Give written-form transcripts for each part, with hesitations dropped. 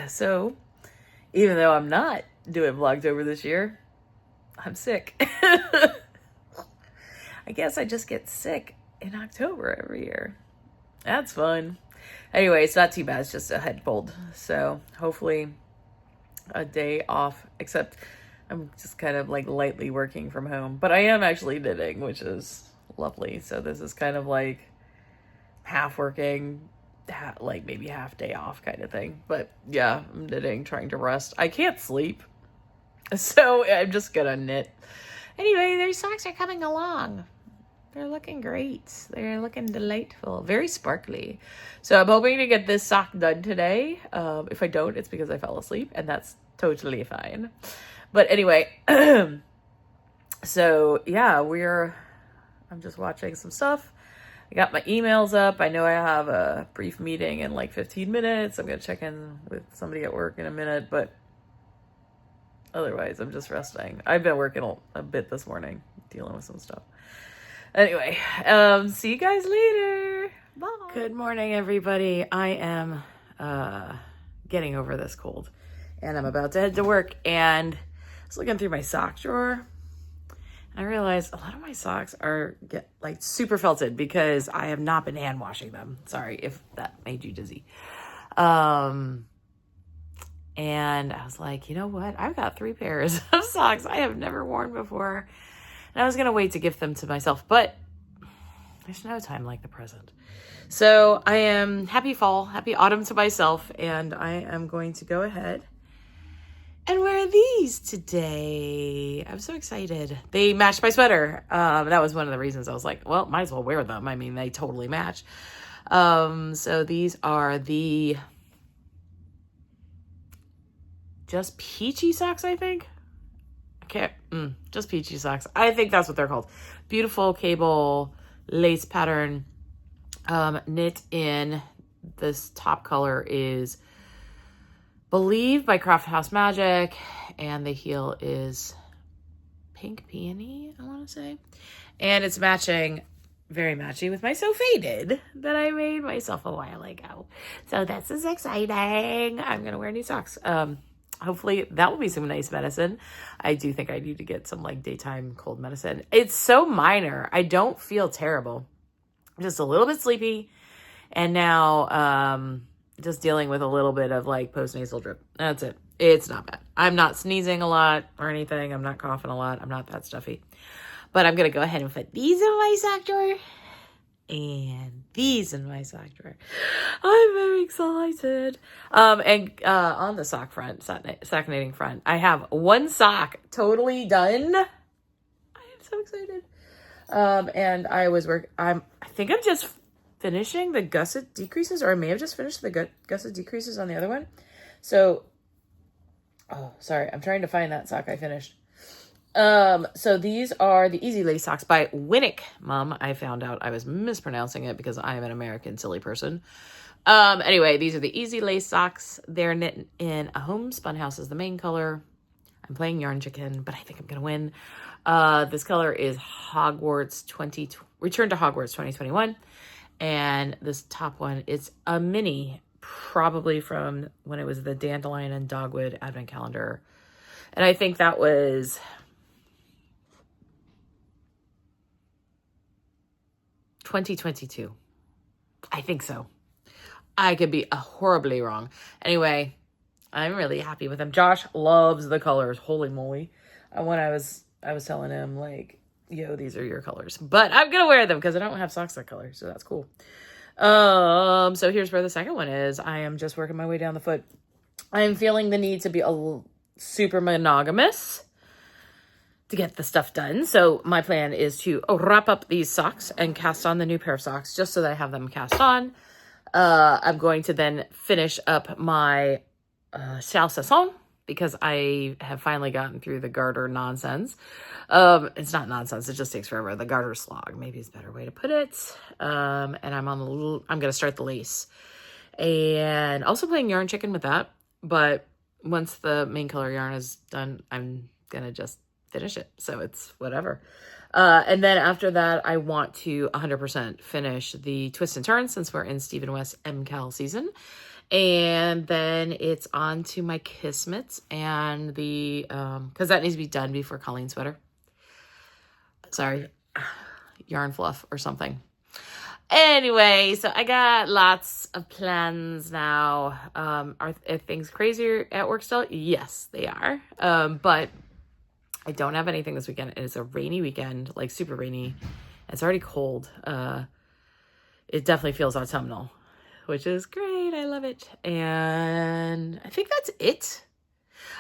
So, even though I'm not doing Vlogtober this year, I'm sick. I guess I just get sick in October every year. That's fun. Anyway, it's not too bad. It's just a head cold. So, hopefully a day off, except I'm just kind of like lightly working from home. But I am actually knitting, which is lovely. So, this is kind of like half working, like maybe half day off kind of thing. But yeah, I'm knitting, trying to rest. I can't sleep, so I'm just gonna knit. Anyway, their socks are coming along. They're looking great. They're looking delightful, very sparkly. So I'm hoping to get this sock done today. If I don't, it's because I fell asleep, and that's totally fine. But anyway, so yeah, I'm just watching some stuff. I got my emails up. I know I have a brief meeting in like 15 minutes. I'm going to check in with somebody at work in a minute, but otherwise I'm just resting. I've been working a bit this morning, dealing with some stuff. Anyway, see you guys later. Bye. Good morning, everybody. I am getting over this cold, and I'm about to head to work, and I was looking through my sock drawer. I realized a lot of my socks are like super felted because I have not been hand washing them. Sorry if that made you dizzy. And I was like, you know what? I've got 3 pairs of socks I have never worn before. And I was going to wait to gift them to myself, but there's no time like the present. So I am happy fall, happy autumn to myself. And I am going to go ahead and wear these today. I'm so excited. They match my sweater. That was one of the reasons I was like, well, might as well wear them. I mean, they totally match. So these are the Just Peachy socks, I think. Just Peachy socks. I think that's what they're called. Beautiful cable lace pattern, knit in. This top color is Believe by Craft House Magic, and the heel is Pink Peony, I want to say. And it's matching, very matchy with my So Faded that I made myself a while ago. So this is exciting. I'm going to wear new socks. Hopefully that will be some nice medicine. I do think I need to get some like daytime cold medicine. It's so minor. I don't feel terrible. I'm just a little bit sleepy. And now, just dealing with a little bit of like postnasal drip. That's it. It's not bad. I'm not sneezing a lot or anything. I'm not coughing a lot. I'm not that stuffy. But I'm going to go ahead and put these in my sock drawer and these in my sock drawer. I'm very excited. On the sock front, sock knitting front, I have one sock totally done. I am so excited. And I think I'm just finishing the gusset decreases, or I may have just finished the gusset decreases on the other one. So, oh, sorry. I'm trying to find that sock I finished. So these are the Easy Lace Socks by Winnick Mum. I found out I was mispronouncing it because I am an American silly person. Anyway, these are the Easy Lace Socks. They're knit in a homespun house is the main color. I'm playing Yarn Chicken, but I think I'm gonna win. This color is Return to Hogwarts 2021. And this top one is a mini, probably from when it was the Dandelion and Dogwood Advent Calendar. And I think that was 2022. I think so. I could be horribly wrong. Anyway, I'm really happy with them. Josh loves the colors. Holy moly. When I was telling him, like, yo, these are your colors. But I'm going to wear them because I don't have socks that color. So that's cool. So here's where the second one is. I am just working my way down the foot. I'm feeling the need to be super monogamous to get the stuff done. So my plan is to wrap up these socks and cast on the new pair of socks just so that I have them cast on. I'm going to then finish up my Salsason because I have finally gotten through the garter nonsense. It's not nonsense. It just takes forever. The garter slog, maybe is a better way to put it. And I'm going to start the lace and also playing Yarn Chicken with that. But once the main color yarn is done, I'm going to just finish it. So it's whatever. And then after that, I want to 100% finish the Twist and Turn since we're in Stephen West MCAL season. And then it's on to my Kismets and the, because that needs to be done before Colleen's sweater. Sorry, yarn fluff or something. Anyway, so I got lots of plans now. Are things crazier at work still? Yes, they are. But I don't have anything this weekend. It's a rainy weekend, like super rainy. It's already cold. It definitely feels autumnal, which is great. I love it. And I think that's it.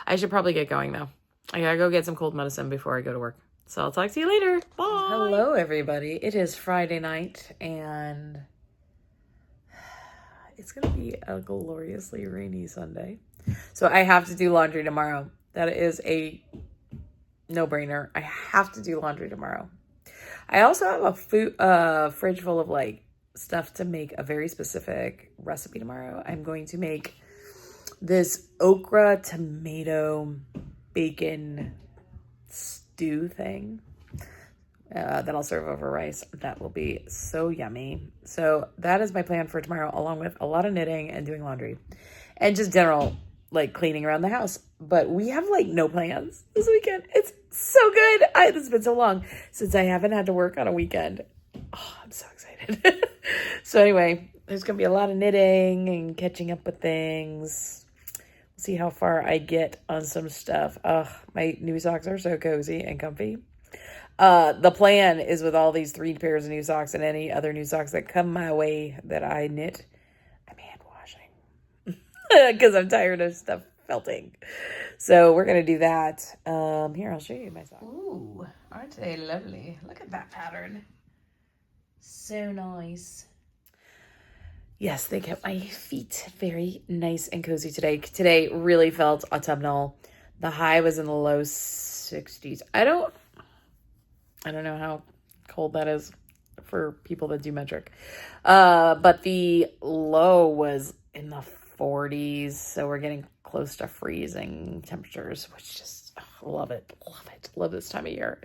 I should probably get going though. I gotta go get some cold medicine before I go to work. So I'll talk to you later. Bye. Hello, everybody. It is Friday night and it's gonna be a gloriously rainy Sunday. So I have to do laundry tomorrow. That is a no-brainer. I have to do laundry tomorrow. I also have a fridge full of like stuff to make a very specific recipe tomorrow. I'm going to make this okra tomato bacon stew thing that I'll serve over rice. That will be so yummy. So that is my plan for tomorrow, along with a lot of knitting and doing laundry and just general like cleaning around the house. But we have like no plans this weekend. It's so good. This has been so long since I haven't had to work on a weekend. Oh, I'm so excited. So anyway, there's gonna be a lot of knitting and catching up with things. We'll see how far I get on some stuff. My new socks are so cozy and comfy. The plan is with all these 3 pairs of new socks and any other new socks that come my way that I knit, I'm hand washing because I'm tired of stuff felting. So we're going to do that. Here, I'll show you my socks. Ooh, aren't they lovely? Look at that pattern. So nice. Yes, they kept my feet very nice and cozy today. Today really felt autumnal. The high was in the low 60s. I don't know how cold that is for people that do metric. But the low was in the 40s. So we're getting close to freezing temperatures, which just love it. Love this time of year.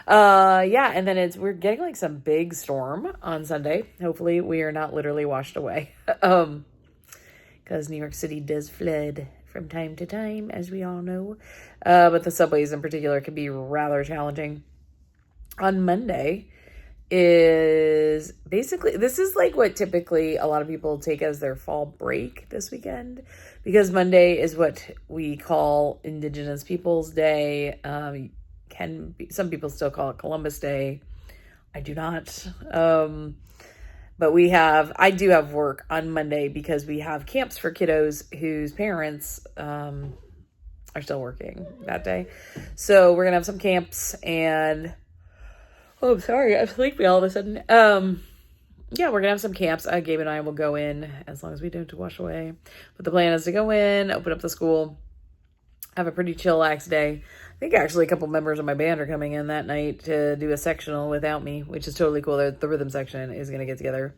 Yeah, and then we're getting like some big storm on Sunday. Hopefully we are not literally washed away. Because New York City does flood from time to time, as we all know. But the subways in particular can be rather challenging. On Monday is basically, this is like what typically a lot of people take as their fall break this weekend, because Monday is what we call Indigenous Peoples Day. Some people still call it Columbus Day. I do not. But I do have work on Monday because we have camps for kiddos whose parents are still working that day. So we're going to have some camps and... Oh, I'm sorry. I'm sleepy all of a sudden. Yeah, we're going to have some camps. Gabe and I will go in as long as we don't have to wash away. But the plan is to go in, open up the school, have a pretty chillax day. I think actually a couple members of my band are coming in that night to do a sectional without me, which is totally cool. The rhythm section is going to get together.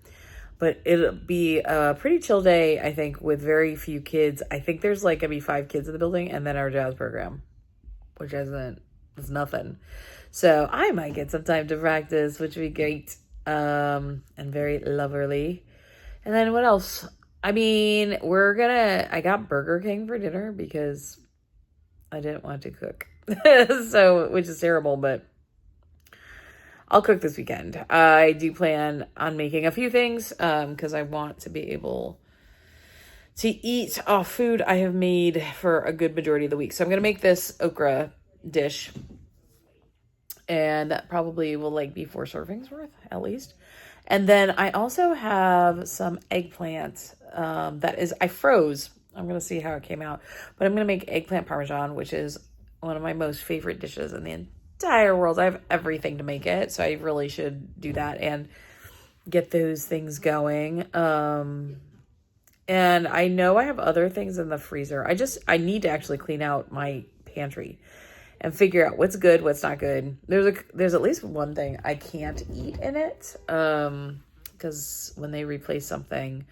But it'll be a pretty chill day, I think, with very few kids. I think there's like going to be 5 kids in the building, and then our jazz program, which is nothing. So I might get some time to practice, which would be great, and very lovely. And then what else? I mean, I got Burger King for dinner because I didn't want to cook. So, which is terrible, but I'll cook this weekend. I do plan on making a few things because I want to be able to eat off food I have made for a good majority of the week. So I'm going to make this okra dish, and that probably will like be 4 servings worth at least. And then I also have some eggplant I froze. I'm going to see how it came out, but I'm going to make eggplant parmesan, which is one of my most favorite dishes in the entire world. I have everything to make it, so I really should do that and get those things going. And I know I have other things in the freezer. I need to actually clean out my pantry and figure out what's good, what's not good. There's at least one thing I can't eat in it, because when they replace something,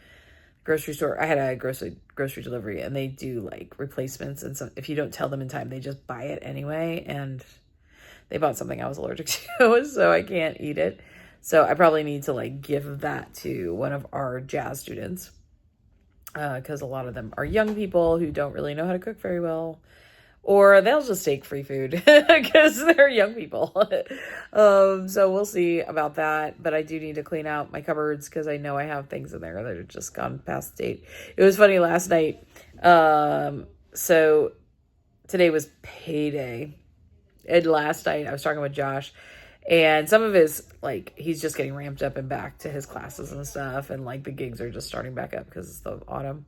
grocery store, I had a grocery delivery, and they do like replacements, and so if you don't tell them in time, they just buy it anyway, and they bought something I was allergic to, so I can't eat it. So I probably need to like give that to one of our jazz students, because a lot of them are young people who don't really know how to cook very well, or they'll just take free food because they're young people. So we'll see about that. But I do need to clean out my cupboards because I know I have things in there that are just gone past date. It was funny last night. So today was payday. And last night I was talking with Josh, and some of his, like, he's just getting ramped up and back to his classes and stuff. And like the gigs are just starting back up because it's the autumn.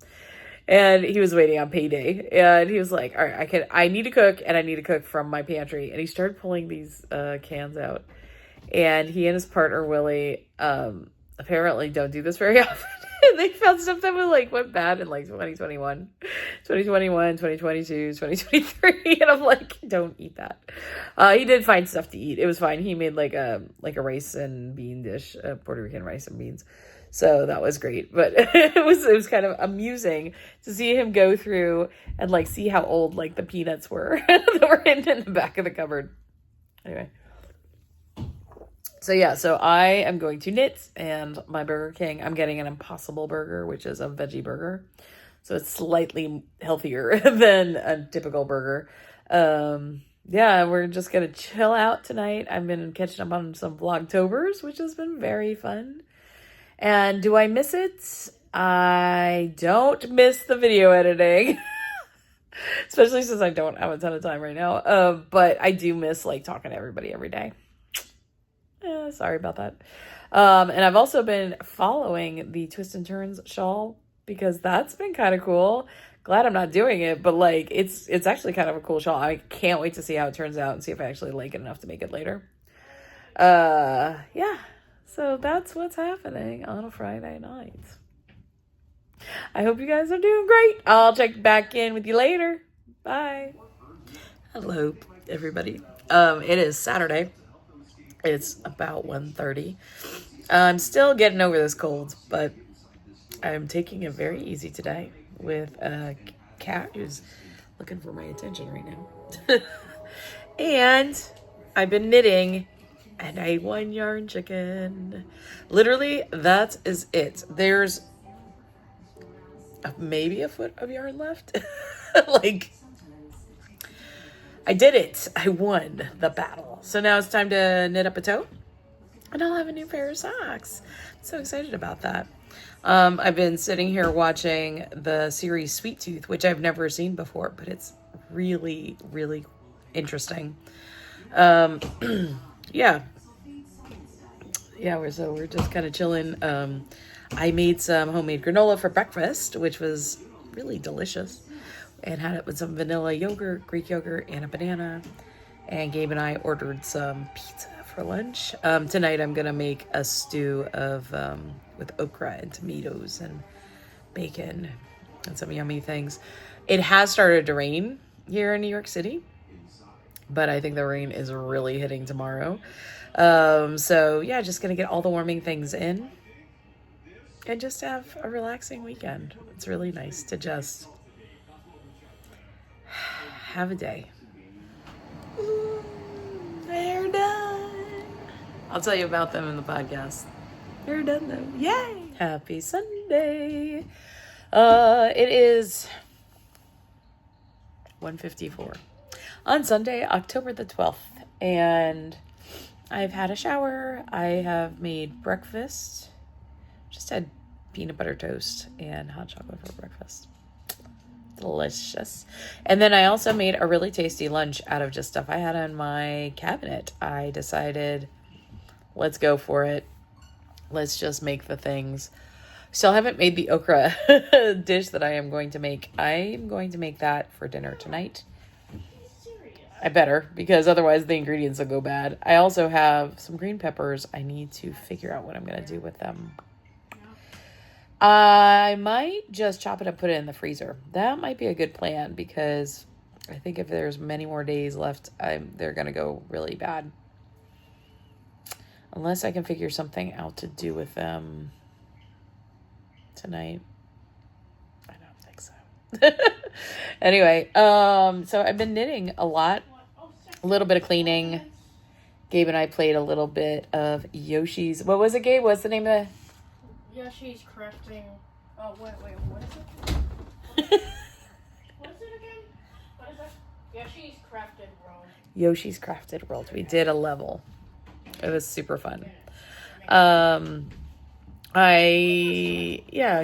And he was waiting on payday, and he was like, all right, I need to cook, and I need to cook from my pantry. And he started pulling these cans out, and he and his partner, Willie, apparently don't do this very often. They found stuff that went bad in like 2021, 2022, 2023. And I'm like, don't eat that. He did find stuff to eat. It was fine. He made like a rice and bean dish, Puerto Rican rice and beans. So that was great, but it was kind of amusing to see him go through and like see how old like the peanuts were that were in the back of the cupboard. Anyway, so yeah, so I am going to knit, and my Burger King, I'm getting an Impossible Burger, which is a veggie burger, so it's slightly healthier than a typical burger. Yeah, we're just gonna chill out tonight. I've been catching up on some Vlogtobers, which has been very fun. And do I miss it? I don't miss the video editing, especially since I don't have a ton of time right now. But I do miss like talking to everybody every day. Sorry about that. And I've also been following the Twist and Turns shawl because that's been kind of cool. Glad I'm not doing it, but like it's actually kind of a cool shawl. I can't wait to see how it turns out and see if I actually like it enough to make it later. Yeah. So that's what's happening on a Friday night. I hope you guys are doing great. I'll check back in with you later. Bye. Hello, everybody. It is Saturday. It's about 1:30. I'm still getting over this cold, but I'm taking it very easy today with a cat who's looking for my attention right now. And I've been knitting. And I won yarn chicken. Literally, that is it. There's maybe a foot of yarn left. Like, I did it. I won the battle. So now it's time to knit up a tote. And I'll have a new pair of socks. I'm so excited about that. I've been sitting here watching the series Sweet Tooth, which I've never seen before, but it's really, really interesting. Yeah, we're just kind of chilling. I made some homemade granola for breakfast, which was really delicious, and had it with some vanilla yogurt, Greek yogurt, and a banana. And Gabe and I ordered some pizza for lunch. Tonight I'm gonna make a stew of with okra and tomatoes and bacon and some yummy things. It has started to rain here in New York City. but I think the rain is really hitting tomorrow. So yeah, just gonna get all the warming things in and just have a relaxing weekend. It's really nice to just have a day. They're done. I'll tell you about them in the podcast. They're done though. Yay! Happy Sunday. It is 1:54 on Sunday, October the 12th, and I've had a shower. I have made breakfast. Just had peanut butter toast and hot chocolate for breakfast. Delicious. And then I also made a really tasty lunch out of just stuff I had in my cabinet. I decided, let's go for it. Let's just make the things. Still haven't made the okra dish that I am going to make. I'm going to make that for dinner tonight. I better, because otherwise the ingredients will go bad. I also have some green peppers. I need to figure out what I'm going to do with them. I might just chop it up, put it in the freezer. That might be a good plan, because I think if there's many more days left, they're going to go really bad. Unless I can figure something out to do with them tonight. I don't think so. Anyway, so I've been knitting a lot. A little bit of cleaning. Gabe and I played a little bit of Yoshi's. What was it, Gabe? What's the name of the... Yoshi's crafting. Oh, wait, what is it? What is it again? What is it? Yoshi's Crafted World. Yoshi's Crafted World. We did a level. It was super fun. Yeah,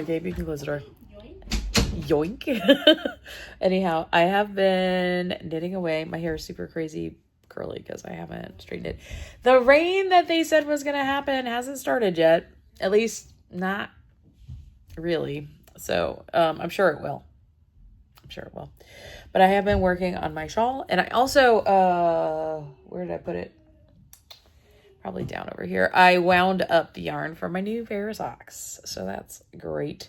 Gabe, you can close the door. Yoink. Anyhow, I have been knitting away. My hair is super crazy curly because I haven't straightened it. The rain that they said was going to happen hasn't started yet. At least not really. So I'm sure it will. But I have been working on my shawl. And I also, where did I put it? Probably down over here. I wound up the yarn for my new pair of socks. So that's great.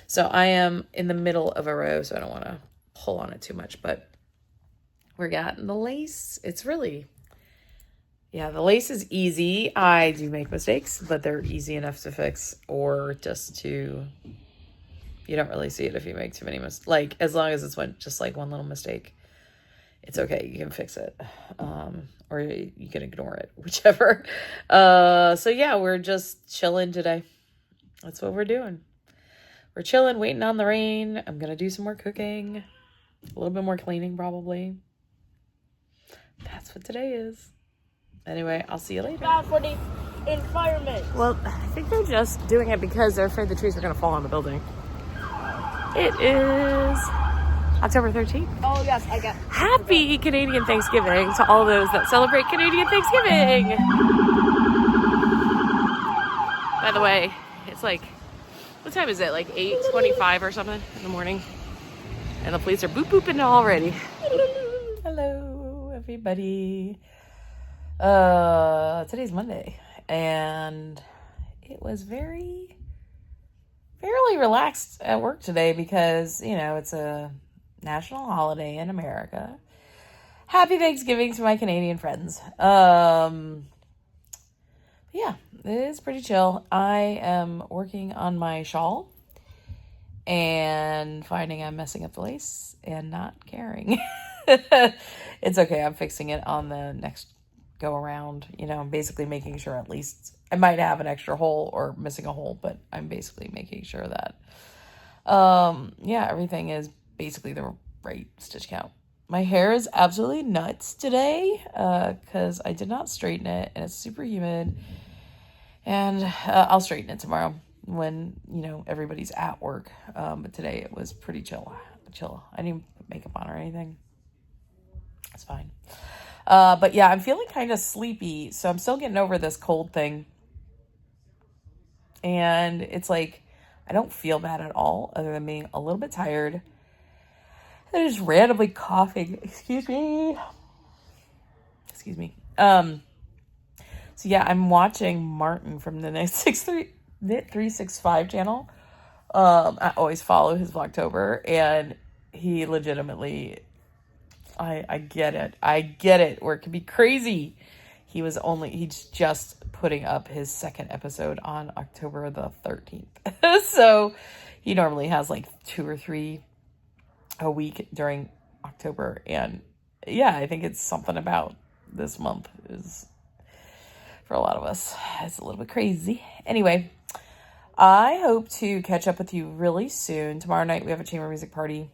So I am in the middle of a row, so I don't want to pull on it too much. But we're getting the lace. It's really... Yeah, the lace is easy. I do make mistakes, but they're easy enough to fix, or just to... You don't really see it if you make too many mistakes. Like, as long as it's just like one little mistake, it's okay. You can fix it. Or you can ignore it, whichever. So yeah, we're just chilling today. That's what we're doing. We're chilling, waiting on the rain. I'm going to do some more cooking. A little bit more cleaning, probably. That's what today is. Anyway, I'll see you later. Bad for the environment. Well, I think they're just doing it because they're afraid the trees are going to fall on the building. It is October 13th. Oh, yes, I get. Happy Canadian Thanksgiving to all those that celebrate Canadian Thanksgiving. By the way, it's like, what time is it? Like 8:25 or something in the morning. And the police are booping already. Hello, everybody. Today's Monday. And it was fairly relaxed at work today because, you know, it's a national holiday in America. Happy Thanksgiving to my Canadian friends. Yeah, it is pretty chill. I am working on my shawl and finding I'm messing up the lace and not caring. It's okay. I'm fixing it on the next go around. You know, I'm basically making sure at least I might have an extra hole or missing a hole, but I'm basically making sure that, yeah, everything is basically the right stitch count. My hair is absolutely nuts today, because I did not straighten it and it's super humid. And I'll straighten it tomorrow when, you know, everybody's at work. But today it was pretty chill. I didn't put makeup on or anything. It's fine. But yeah, I'm feeling kind of sleepy. So I'm still getting over this cold thing. And it's like, I don't feel bad at all other than being a little bit tired. And just randomly coughing. Excuse me. So yeah, I'm watching Martin from the Knit 365 channel. I always follow his Vlogtober, and he legitimately I get it. I get it. Where it can be crazy. He's just putting up his second episode on October the 13th. So he normally has like 2 or 3 a week during October. And yeah, I think it's something about this month is, for a lot of us, it's a little bit crazy. Anyway, I hope to catch up with you really soon. Tomorrow night we have a chamber music party.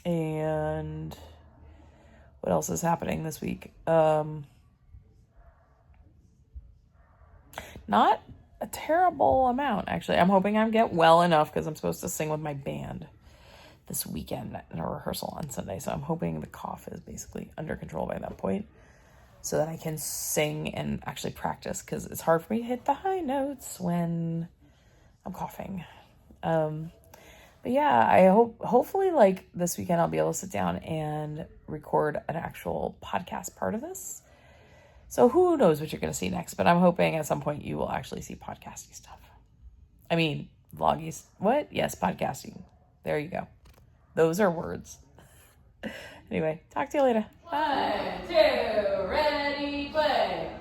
And what else is happening this week? Not a terrible amount, actually. I'm hoping I get well enough because I'm supposed to sing with my band this weekend in a rehearsal on Sunday. So I'm hoping the cough is basically under control by that point so that I can sing and actually practice, because it's hard for me to hit the high notes when I'm coughing. But yeah, I hopefully like this weekend I'll be able to sit down and record an actual podcast part of this. So who knows what you're going to see next, but I'm hoping at some point you will actually see podcasty stuff. I mean, vloggy. What? Yes, podcasting. There you go. Those are words. Anyway, talk to you later. 1, 2, ready, play.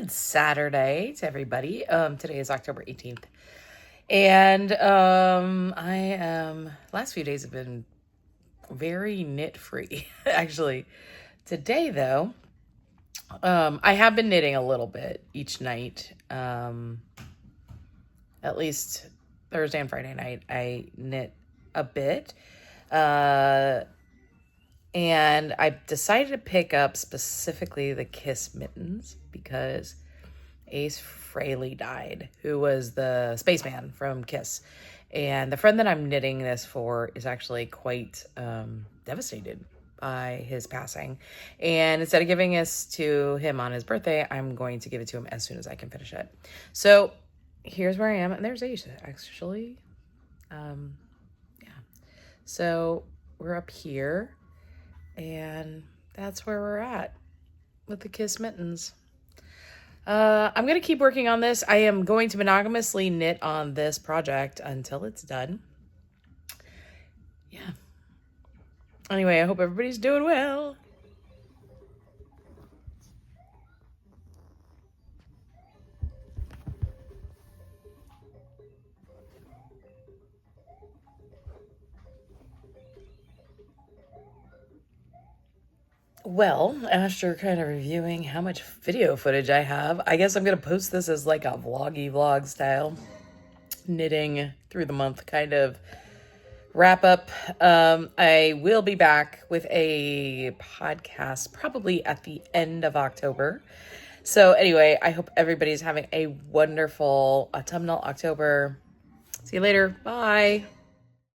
Good Saturday to everybody. Today is October 18th. And last few days have been very knit free. Actually, today though, I have been knitting a little bit each night. At least Thursday and Friday night, I knit a bit. And I decided to pick up specifically the Kiss mittens because Ace Frehley died, who was the spaceman from Kiss. And the friend that I'm knitting this for is actually quite devastated by his passing. And instead of giving this to him on his birthday, I'm going to give it to him as soon as I can finish it. So here's where I am. And there's Ace, actually. Yeah. So we're up here. And that's where we're at with the Kiss mittens. I'm going to keep working on this. I am going to monogamously knit on this project until it's done. Yeah. Anyway, I hope everybody's doing well. Well, after kind of reviewing how much video footage I have, I guess I'm going to post this as like a vloggy vlog style knitting through the month kind of wrap up. I will be back with a podcast probably at the end of October. So anyway, I hope everybody's having a wonderful autumnal October. See you later. Bye.